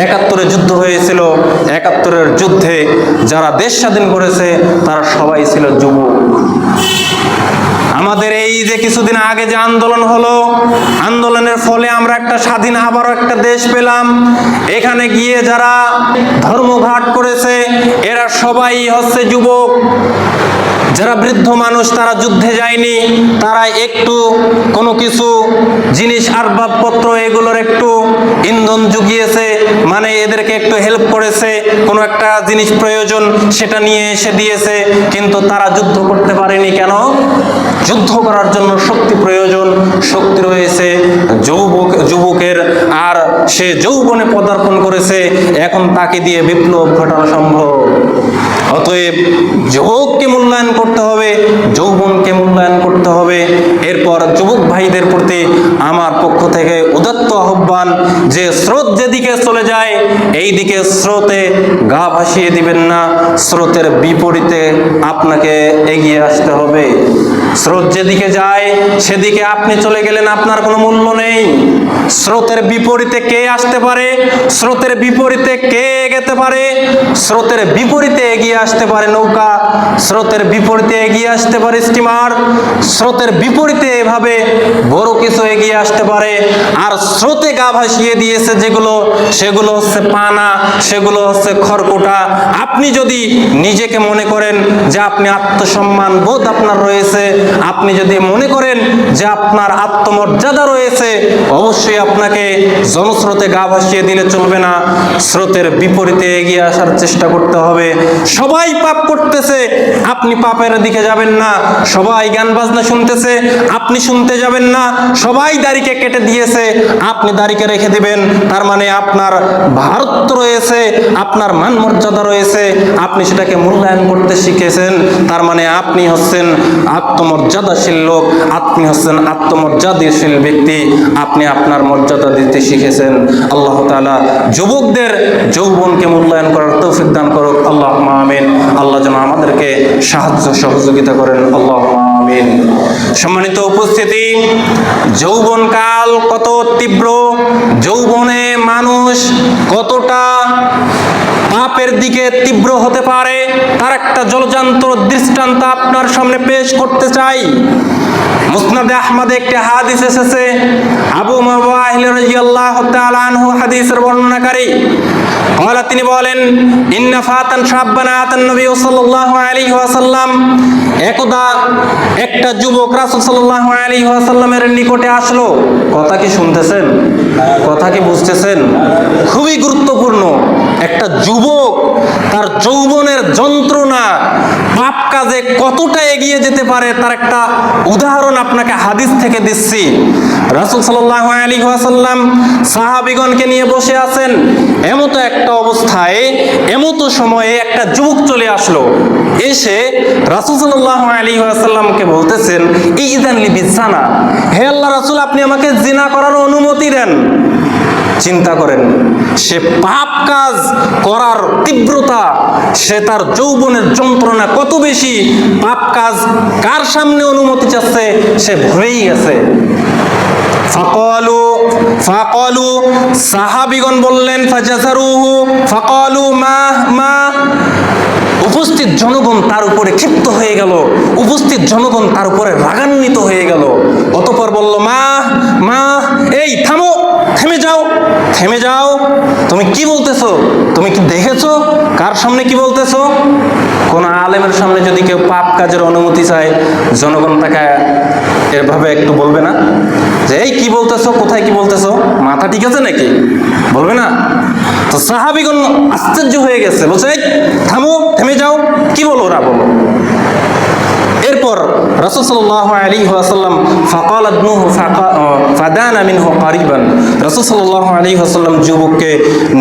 71-এ যুদ্ধ হয়েছিল। 71-এর যুদ্ধে যারা দেশ স্বাধীন করেছে তারা সবাই ছিল যুবক। আমাদের এই যে কিছুদিন আগে যে আন্দোলন হলো, আন্দোলনের ফলে আমরা একটা স্বাধীন আবারও একটা দেশ পেলাম। এখানে গিয়ে যারা ধর্মঘাট করেছে এরা সবাই হচ্ছে যুবক। যারা বৃদ্ধ মানুষ তারা যুদ্ধে যায়নি, তারা একটু কোনো কিছু জিনিস আসবাবপত্র এগুলোর একটু ইন্ধন জুগিয়েছে, মানে এদেরকে একটু হেল্প করেছে, কোনো একটা জিনিস প্রয়োজন সেটা নিয়ে এসে দিয়েছে, কিন্তু তারা যুদ্ধ করতে পারেনি। কেন? যুদ্ধ করার জন্য শক্তি প্রয়োজন, শক্তি রয়েছে যুবকের, আর সে যৌবনে পদার্পণ করেছে, এখন তাকে দিয়ে বিপ্লব ঘটানো সম্ভব। অতএব যুবককে মূল্যায়ন করতে হবে, যৌবনকে মূল্যায়ন করতে হবে। এরপর যুবক ভাইদের প্রতি আমার পক্ষ থেকে উদাত্ত আহ্বান যে স্রোত যেদিকে চলে যায় এই দিকে স্রোতে গা ভাসিয়ে দিবেন না, স্রোতের বিপরীতে আপনাকে এগিয়ে আসতে হবে। স্রোত যেদিকে যায় সেদিকে আপনি চলে গেলেন, আপনার কোনো মূল্য নেই। স্রোতের বিপরীতে কে আসতে পারে? স্রোতের বিপরীতে কে এগোতে পারে? স্রোতের বিপরীতে এগিয়ে আসতে পারে নৌকা, স্রোতের বিপরীতে এগিয়ে আসতে পারে স্টিমার, স্রোতের বিপরীতে এভাবে বড় কিছু এগিয়ে আসতে পারে। আর স্রোতে গা ভাসিয়ে দিয়েছে যেগুলো, সেগুলো হচ্ছে পানা, সেগুলো হচ্ছে খড়কুটা। আপনি যদি নিজেকে মনে করেন যে আপনি আত্মসম্মান বোধ আপনার রয়েছে, আপনি যদি মনে করেন যে আপনার আত্মমর্যাদা রয়েছে, অবশ্যই আপনাকে জনস্রোতে গা ভাসিয়ে দিলে চলবে না, স্রোতের বিপরীতে এগিয়ে আসার চেষ্টা করতে হবে। সবাই পাপ করতেছে, আপনি পাপের দিকে যাবেন না। সবাই গান বাজনা শুনতেছে, আপনি শুনতে যাবেন না। সবাই দাড়িকে কেটে দিয়েছে, আপনি দাড়িকে রেখে দিবেন। তার মানে আপনার ভারত রয়েছে, আপনার মান মর্যাদা রয়েছে, আপনি সেটাকে মূল্যায়ন করতে শিখেছেন। তার মানে আপনি হচ্ছেন আত্মমর্যাদাশীল লোক, আপনি হচ্ছেন আত্মমর্যাদাশীল ব্যক্তি, আপনি আপনার মর্যাদা দিতে শিখেছেন। আল্লাহ তাআলা যুবকদের যৌবনকে মূল্যায়ন করার তৌফিক দান করুক। আল্লাহুম্মা আমিন। আল্লাহ যেন আমাদেরকে সাহায্য সহযোগিতা করেন। আল্লাহুম্মা আমিন। সম্মানিত উপস্থিতি, যৌবনকাল কত তীব্র, যৌবনে মানুষ কতটা পাপের দিকে তীব্র হতে পারে তার একটা জলজান্ত দৃষ্টান্ত আপনার সামনে পেশ করতে চাই। মুসনাদে আহমদে একটি হাদিস এসেছে, আবু মুওয়াহিল রাদিয়াল্লাহু তাআলা আনহু হাদিসের বর্ণনাকারী قال তিনি বলেন, ইন্না ফাতান শাব্বান আতান নবী সাল্লাল্লাহু আলাইহি ওয়াসাল্লাম, একদা একটা যুবক রাসূল সাল্লাল্লাহু আলাইহি ওয়াসাল্লামের নিকটে আসলো। কথা কি শুনতেছেন? কথা কি বুঝতেছেন? খুবই গুরুত্বপূর্ণ। একটা যুবক তার যৌবনের যন্ত্রণা পাপ কাজে কতটা এগিয়ে যেতে পারে তার একটা উদাহরণ আপনাকে হাদিস থেকে দিচ্ছি। রাসূল সাল্লাল্লাহু আলাইহি ওয়াসাল্লাম সাহাবীগণকে নিয়ে বসে আছেন, এমতো একটা অবস্থায় এমতো সময়ে একটা যুবক চলে আসলো। এসে রাসূল সাল্লাল্লাহু আলাইহি ওয়াসাল্লামকে বলতেছেন, ইযান লি বিজানা, হে আল্লাহ রাসূল আপনি আমাকে জিনা করার অনুমতি দেন। চিন্তা করেন, সে পাপ কাজ করার তীব্রতা, সে তার যৌবনের যন্ত্রণা কত বেশি, পাপ কাজ কার সামনে অনুমতি চাচ্ছে সে ভুলেই গেছে। ফাকালু সাহাবীগণ বললেন, ফাজাসারুহু ফাকালু মা। উপস্থিত জনগণ তার উপরে ক্ষিপ্ত হয়ে গেল, উপস্থিত জনগণ তার উপরে রাগান্বিত হয়ে গেল। অতঃপর বলল, মা, এই থামো, থেমে যাও, তুমি কি বলতেছো? তুমি কি দেখেছো কার সামনে কি বলতেছো? কোন আলেমের সামনে যদি কেউ পাপ কাজের অনুমতি চায়, জনগণ তাকে এভাবে একটু বলবে না যে এই কি বলতেছো, কোথায় কি বলতেছো, মাথা ঠিক আছে নাকি? বলবে না? তো সাহাবীগণ আশ্চর্য হয়ে গেছে, বলছে এই থামো, থেমে যাও, কি বলো ওরা, বলো। এরপর রাসূল সাল্লাল্লাহু আলাইহি ওয়াসাল্লাম ফাকালা ইবনুহু ফাদানা মিনহু কারিবান, রাসূল সাল্লাল্লাহু আলাইহি ওয়াসাল্লাম যুবককে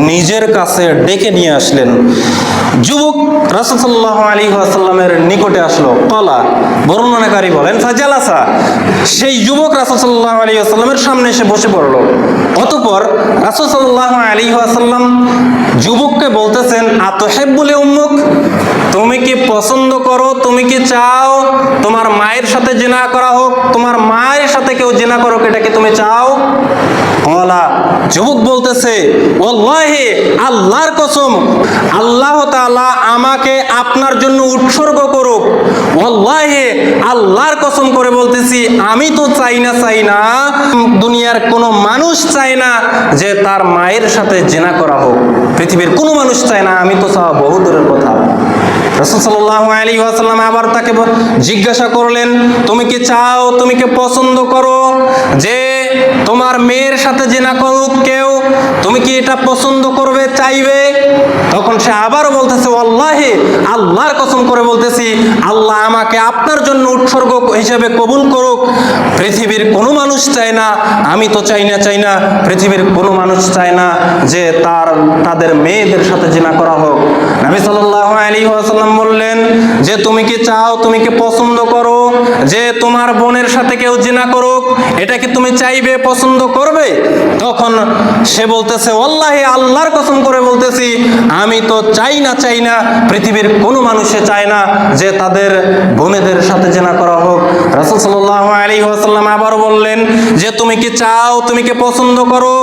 নিজের কাছে ডেকে নিয়ে আসলেন। যুবক রাসূল সাল্লাল্লাহু আলাইহি ওয়াসাল্লামের নিকটে আসলো। কলা বর্ণনাকারী বলেন, ফাজালাসা, সেই যুবক রাসূল সাল্লাল্লাহু আলাইহি ওয়াসাল্লামের সামনে এসে বসে পড়লো। অতঃপর রাসূল সাল্লাল্লাহু আলাইহি ওয়াসাল্লাম যুবককে বলতেছেন, আতুহিব্বুল উম্মুক, তুমি কি পছন্দ করো, তুমি কি চাও তোমার মায়ের সাথে জিনা করা হোক, তোমার মায়ের সাথে কেউ জিনা করুক, এটা কি তুমি চাও? কলা, যুবক বলতেছে ওয়াল্লাহি, আল্লাহর কসম, আল্লাহ তাআলা আমাকে আপনার জন্য উৎসর্গ করুক। ওয়াল্লাহি, আল্লাহর কসম করে বলতেছি, আমি তো চাই না দুনিয়ার কোনো মানুষ চায় না যে তার মায়ের সাথে জিনা করা হোক। পৃথিবীর কোনো মানুষ চায় না, আমি তো চাওয়া বহু দূরের কথা। রাসূল সাল্লাল্লাহু আলাইহি ওয়াসাল্লাম আবার তাকে জিজ্ঞাসা করলেন, তুমি কি চাও, তুমি কি পছন্দ করো যে তোমার মেয়ের সাথে জিনা করুক কেউ? তুমি কি এটা পছন্দ করবে, চাইবে? তখন সে আবারও বলতেছে ওয়াল্লাহি, আল্লাহর কসম করে বলতেছি, আল্লাহ আমাকে আপনার জন্য উৎসর্গ হিসেবে কবুল করুক। পৃথিবীর কোনো মানুষ চায় না, আমি তো চাই না পৃথিবীর কোনো মানুষ চায় না যে তাদের মেয়েদের সাথে জিনা করা হোক। নবী সাল্লাল্লাহু আলাইহি ওয়াসাল্লাম বললেন যে তুমি কি চাও, তুমি কি পছন্দ করো যে তোমার বোনের সাথে কেউ জিনা করুক? এটা কি তুমি চাইবে, পছন্দ করবে? তখন সে বলতেছে ওয়াল্লাহি, আল্লাহর কসম করে বলতেছি, আমি তো চাই না পৃথিবীর কোনো মানুষে চায় না যে তাদের বোনেদের সাথে জিনা করা হোক। রাসূল সাল্লাল্লাহু আলাইহি ওয়াসাল্লাম আবার বললেন যে তুমি কি চাও, তুমি কি পছন্দ করো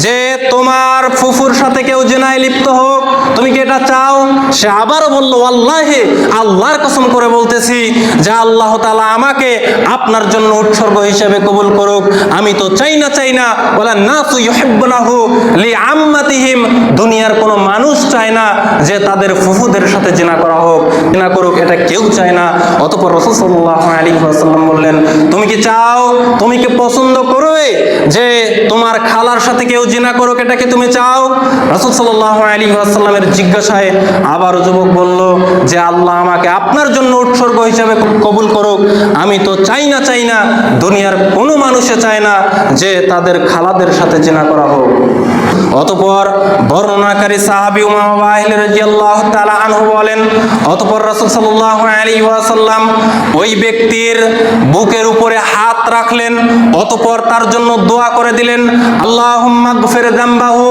যে তোমার ফুফুর সাথে কেউ জিনায় লিপ্ত হোক? তুমি কি এটা চাও? সে আবারও বলল ওয়াল্লাহি, আল্লাহর কসম করে বলতেছি যে আল্লাহ তাআলা আমাকে আপনার জন্য উৎসর্গ হিসেবে কবুল করুক। আমি তো চাই না ওয়ালা নাসু ইউহিব্বুনাহু লিআম্মাতিহিম, দুনিয়ার কোনো মানুষ চায় না যে তাদের ফুফুদের সাথে জিনা করা হোক, জিনা করুক, এটা কেউ চায় না। অতঃপর রাসূল সাল্লাল্লাহু আলাইহি ওয়াসাল্লাম বললেন, তুমি কি চাও, তুমি কি পছন্দ করবে যে তোমার খালার সাথে কেউ জিনা করুক? এটা কি তুমি চাও? রাসূল সাল্লাল্লাহু আলাইহি ওয়াসাল্লামের জিজ্ঞাসায় আবার যুবক বলল যে আল্লাহ আমাকে আপনার জন্য উৎসর্গ হিসেবে কবুল করুক। আমি তো চাই না দুনিয়ার কোনো মানুষে চায় না যে তাদের খালাদের সাথে জিনা করা হোক। অতঃপর বর্ণনাকারী সাহাবী উমামা বাহিল রাদিয়াল্লাহু তাআলা আনহু বলেন, অতঃপর রাসূল সাল্লাল্লাহু আলাইহি ওয়াসাল্লাম ওই ব্যক্তির বুকের উপরে হাত রাখলেন, অতঃপর তার জন্য দোয়া করে দিলেন, আল্লাহুম্মা গফির যামবাহু,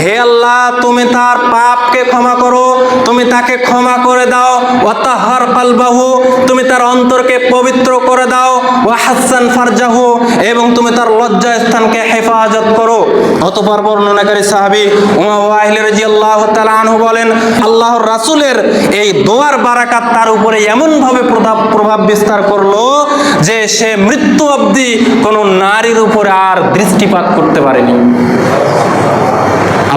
হে আল্লাহ তুমি তার পাপকে ক্ষমা করো, তুমি তাকে ক্ষমা করে দাও। ওয়া তাহহার কলবাহু, তুমি তার অন্তরকে পবিত্র করে দাও। ওয়া হাসান ফারজাহু, এবং তুমি তার লজ্জা স্থানকে হেফাজত করো। অতঃপর বর্ণনাকারী সাহাবী উমামা বাহিল রাদিয়াল্লাহু তাআলা আনহু বলেন, আল্লাহর রাসূলের এই দোয়ার বারাকাত তার উপরে এমন ভাবে প্রভাব বিস্তার করলো যে সে মৃত্যু অবধি কোনো নারীর উপরে আর দৃষ্টিপাত করতে পারেনি।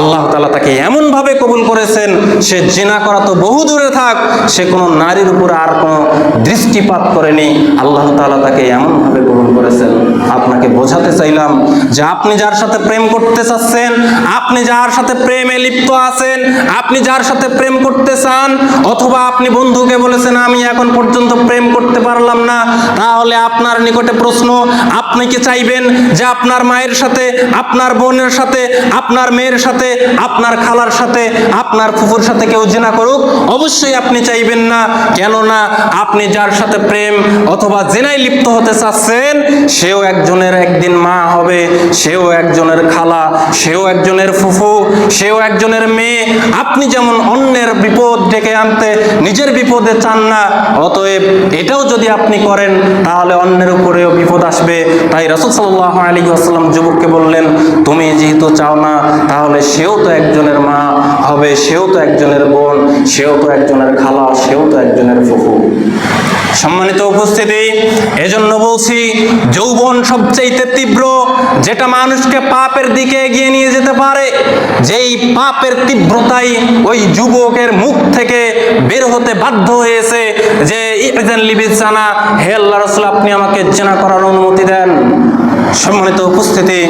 আল্লাহ তাআলা তাকে এমন ভাবে কবুল করেছেন, সে জিনা করা তো বহু দূরে থাক, সে কোনো নারীর উপর আর কোনো দৃষ্টিপাত করেনি। আল্লাহ তাআলা তাকে এমন ভাবে কবুল করেছেন। আপনাকে বোঝাতে চাইলাম যে আপনি যার সাথে প্রেম করতে চাচ্ছেন, আপনি যার সাথে প্রেমে লিপ্ত আছেন, আপনি যার সাথে প্রেম করতে চান, অথবা আপনি বন্ধুকে বলেছেন আমি এখন পর্যন্ত প্রেম করতে পারলাম না, তাহলে আপনার নিকটে প্রশ্ন, আপনি কি চাইবেন যে আপনার মায়ের সাথে, আপনার বোনের সাথে, আপনার মেয়ের সাথে, আপনার খালার সাথে, আপনার ফুফুর সাথে কেউ জিনা করুক? অবশ্যই আপনি চাইবেন না। কেননা আপনি যার সাথে প্রেম অথবা জিনায় লিপ্ত হতে চাচ্ছেন, সেও একজনের একদিন মা হবে, সেও একজনের খালা, সেও একজনের ফুফু, সেও একজনের মেয়ে। আপনি যেমন অন্যের বিপদ ডেকে আনতে নিজের বিপদে চান না, অতএব এটাও যদি আপনি করেন তাহলে অন্যের উপরেও বিপদ আসবে। তাই রাসূল সাল্লাল্লাহু আলাইহি ওয়াসাল্লাম যুবককে বললেন, তুমি যেহেতু চাও না, তাহলে সেও তো একজনের মা হবে, সেও তো একজনের বোন, সেও তো একজনের খালা, সেও তো একজনের ফুফু। সম্মানিত উপস্থিতি, এজন্য বলছি যৌবন সবচেয়ে তীব্র, যেটা মানুষকে পাপের দিকে এগিয়ে নিয়ে যেতে পারে। যেই পাপের তীব্রতাই ওই যুবকের মুখ থেকে বের হতে বাধ্য হয়েছে যে ইযেন লিবিসানা, হে আল্লাহর রাসূল আপনি আমাকে জিনা করার অনুমতি দেন। সম্মানিত উপস্থিতি,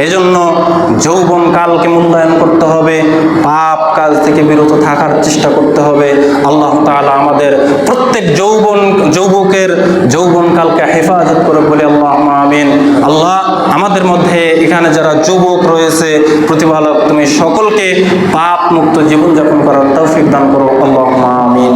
এজন্য যৌবন কালকে মূল্যায়ন করতে হবে, পাপ কাজ থেকে বিরত থাকার চেষ্টা করতে হবে। আল্লাহ তাআলা আমাদের প্রত্যেক যুবকের যৌবন কালকে হেফাজত করে বলে আল্লাহুম্মা আমিন। আল্লাহ আমাদের মধ্যে এখানে যারা যুবক রয়েছে, প্রতিপালক তুমি সকলকে পাপ মুক্ত জীবনযাপন করার তৌফিক দান করো। আল্লাহুম্মা আমিন।